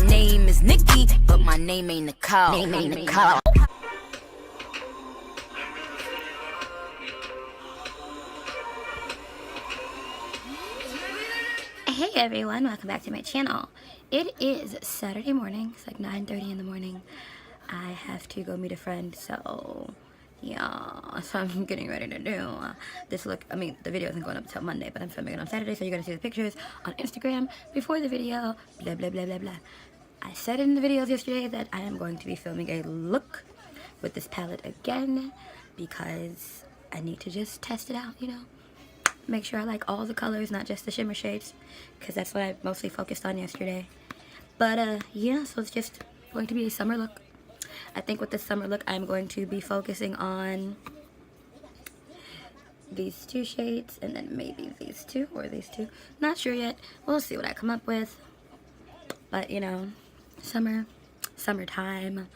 name is Nikki, but my name ain't Nicole. Name ain't Nicole. Hey everyone, welcome back to my channel. It is Saturday morning. It's like 9:30 in the morning. I have to go meet a friend, so yeah, so I'm getting ready to do this look. I mean, the video isn't going up until Monday, but I'm filming it on Saturday, so you're gonna see the pictures on Instagram before the video, blah blah blah blah blah. I said in the videos yesterday that I am going to be filming a look with this palette again because I need to just test it out, you know, make sure I like all the colors, not just the shimmer shades, because that's what I mostly focused on yesterday. But yeah, so it's just going to be a summer look. I think with this summer look, I'm going to be focusing on these two shades, and then maybe these two, or these two. Not sure yet. We'll see what I come up with. But, you know, summertime,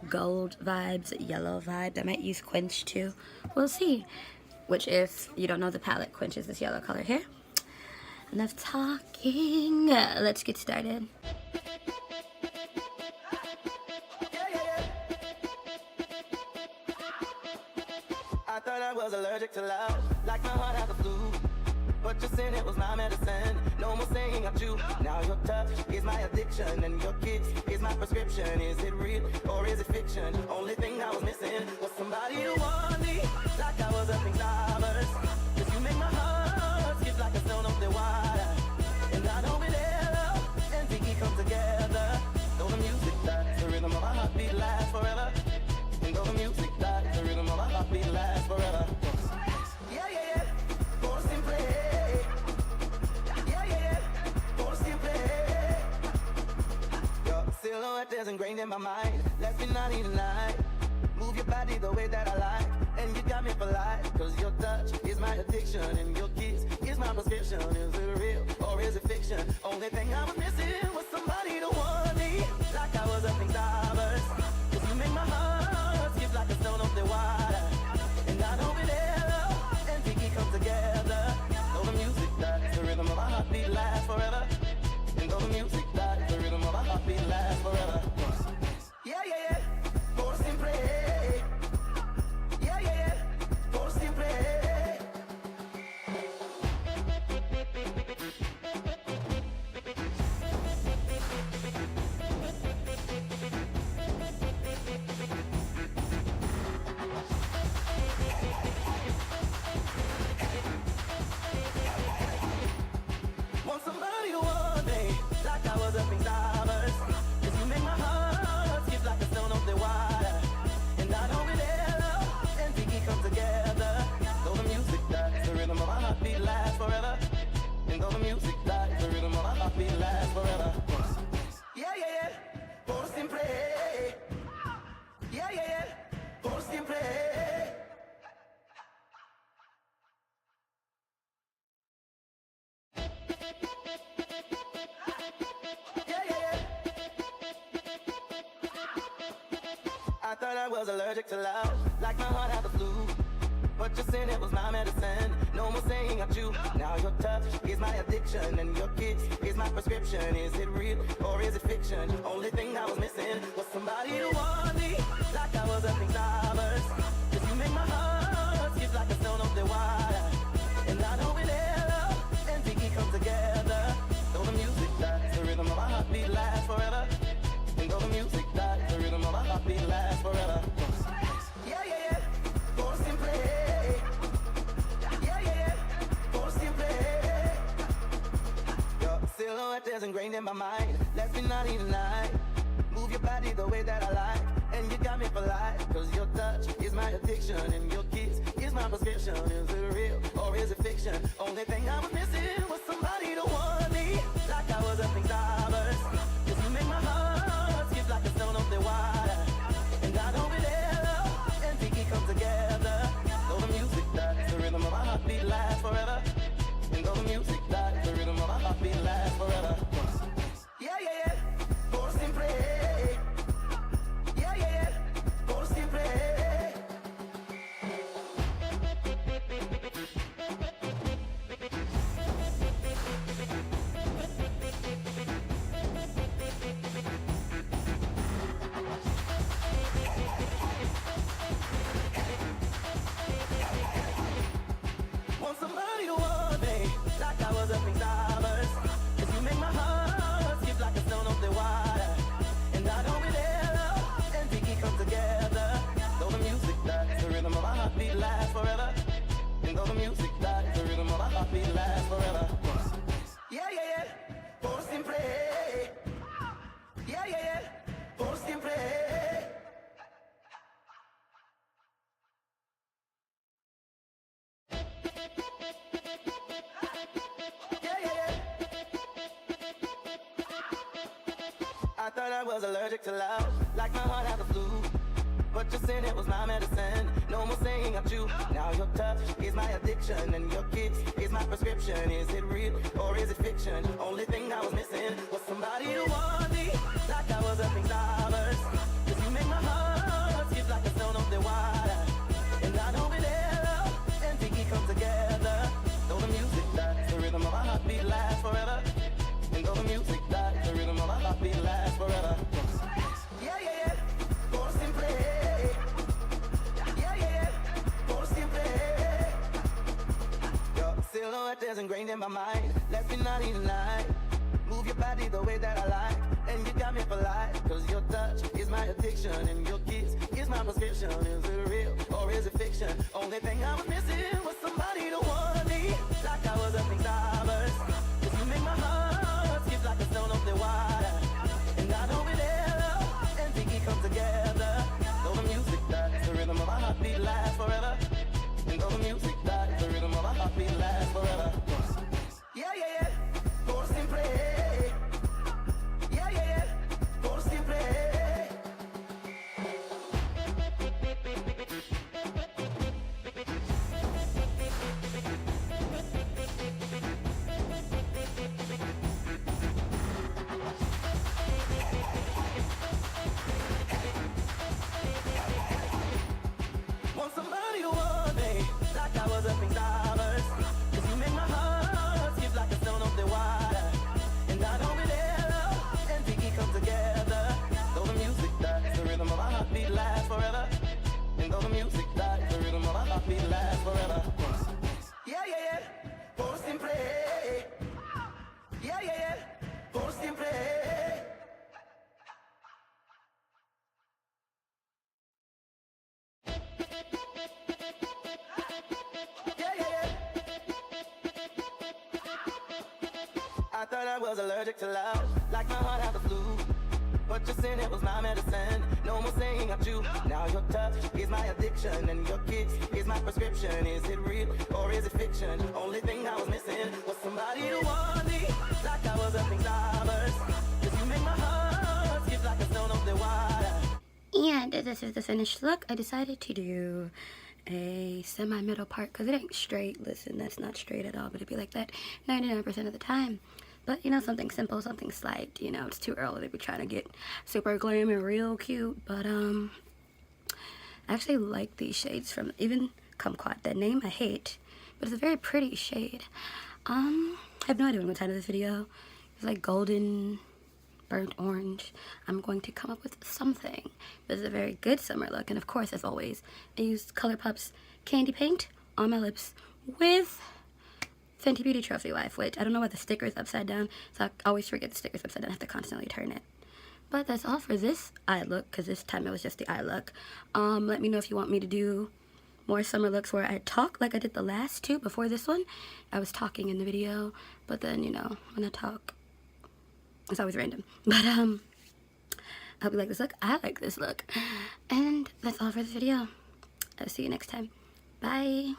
gold vibes, yellow vibes. I might use Quench too. We'll see. Which, if you don't know the palette, Quench is this yellow color here. Enough talking. Let's get started. I thought I was allergic to love, like my heart had the flu. But your sin, it was my medicine. No more saying I'm you. Now your touch is my addiction, and your kiss is my prescription. Is it real or is it fiction? Only thing I was missing was somebody to want me, like I was up in flowers. 'Cause you make my heart skip like a stone up the water. And I know with love and Vicky come together. Though the music dies, the rhythm of my heartbeat lasts forever. And though the music dies, the rhythm of my heartbeat lasts forever. Yeah, yeah, yeah. Por siempre. Yeah, yeah, yeah. Por siempre. Your silhouette is ingrained in my mind. Let me not eat tonight. Move your body the way that I like. And you got me for life. 'Cause your touch is my addiction. And your kiss is my prescription. Is it real or is it fiction? Only thing I was missing was somebody to want me, like I was up in stars. 'Cause you make my heart skip like a stone up the water. And I know with love and Vicky come together. Though the music dies, the rhythm of my heartbeat lasts forever. And though the music dies, the rhythm of my heartbeat lasts forever. Yeah, yeah, yeah. Por siempre. Yeah, yeah, yeah. Por siempre. Want somebody to want me, like I was up in stars. 'Cause you make my heart skip like a stone up the water. And I know with love and Vicky come together. Though the music dies, the rhythm of my heartbeat lasts forever. And though the music dies, the rhythm of my heartbeat lasts forever. Yeah, yeah, yeah. Por siempre. Yeah, yeah, yeah. Por siempre. Yeah, yeah, yeah. I thought I was allergic to love, like my heart had the flu. But your sin, it was my medicine. No more saying I'm you. Now your touch is my addiction, and your kiss is my prescription. Is it real or is it fiction? Only thing I was missing was somebody to want me, like I was up in stars. 'Cause you make my heart skip like a stone up the water. And I know with love and Vicky come together. Though the music dies, the rhythm of my heartbeat lasts forever. And though the music dies, the rhythm of my heartbeat lasts forever. Yeah, yeah, yeah. Por siempre. Yeah, yeah, yeah. Por siempre. Your silhouette is ingrained in my mind. Let me not eat tonight. Move your body the way that I like. And you got me for life. 'Cause your touch is my addiction. And your kiss is my prescription. Is it real or is it fiction? Only thing I was missing was somebody to want me, like I was up in stars. 'Cause you make my heart skip like a stone up the water. And I know with love and Vicky come together. Though the music dies, the rhythm of my heartbeat lasts forever. And though the music dies, the rhythm of my heartbeat lasts forever. Yeah, yeah, yeah. Por siempre. Yeah, yeah, yeah. Por siempre. thought I was allergic to love, like my heart had the flu. But your sin, it was my medicine. No more saying I'm you. Now your touch is my addiction, and your kiss is my prescription. Is it real or is it fiction? Only thing I was missing was somebody to want me, like I was up in stars. 'Cause you make my heart skip like a stone of the water. And I know with love and Tiki come together. Though the music dies, the rhythm of our heartbeat lasts forever. And though the music dies, the rhythm of our heartbeat lasts forever. Yeah, yeah, yeah. Por siempre. Yeah, yeah, yeah. Por siempre. Your silhouette is ingrained in my mind. Let's be naughty tonight. Move your body the way that I like. And you got me for life. 'Cause your touch is my addiction. And your kiss is my prescription. Is it real or is it fiction? Only thing I was missing was somebody to want me, like I was up in stars. 'Cause you make my heart skip like a stone of the water. And I know with love and Tiki come together. Though the music dies, the rhythm of our heartbeat lasts forever. And though the music dies, the rhythm of our heartbeat lasts forever. Yeah, yeah, yeah. Por siempre. Yeah, yeah, yeah. Por siempre. Want somebody to want me, like I was up in stars. 'Cause you make my heart skip like a stone of the water. And I know with love and Tiki come together. Though the music dies, the rhythm of our heartbeat lasts forever. And though the music dies, the rhythm of our heartbeat lasts forever. Yeah, yeah, yeah. Por siempre. Yeah, yeah, yeah. Por siempre. Yeah, yeah, yeah. I thought I was allergic to love, like my heart had the flu. But your sin, it was my medicine. No more saying I'm you. Now your touch is my addiction, and your kiss is my prescription. Is it real or is it fiction? Only thing I was missing was somebody to want me, like I was up in stars. 'Cause you make my heart skip like a stone of the water. And this is the finished look. I decided to do a semi-middle part because it ain't straight. Listen, that's not straight at all, but it'd be like that 99% of the time. But, you know, something simple, something slight. You know, it's too early to be trying to get super glam and real cute. But, I actually like these shades from even Kumquat. That name I hate, but it's a very pretty shade. I have no idea what time of this video. It's like golden, burnt orange. I'm going to come up with something. This is a very good summer look. And, of course, as always, I used ColourPop's candy paint on my lips with Fenty Beauty Trophy Wife, which I don't know why the sticker is upside down, so I always forget the sticker's upside down. I have to constantly turn it. But that's all for this eye look, because this time it was just the eye look. Let me know if you want me to do more summer looks where I talk like I did the last two before this one. I was talking in the video, but then, you know, when I talk, it's always random. But, I hope you like this look. I like this look. And that's all for this video. I'll see you next time. Bye.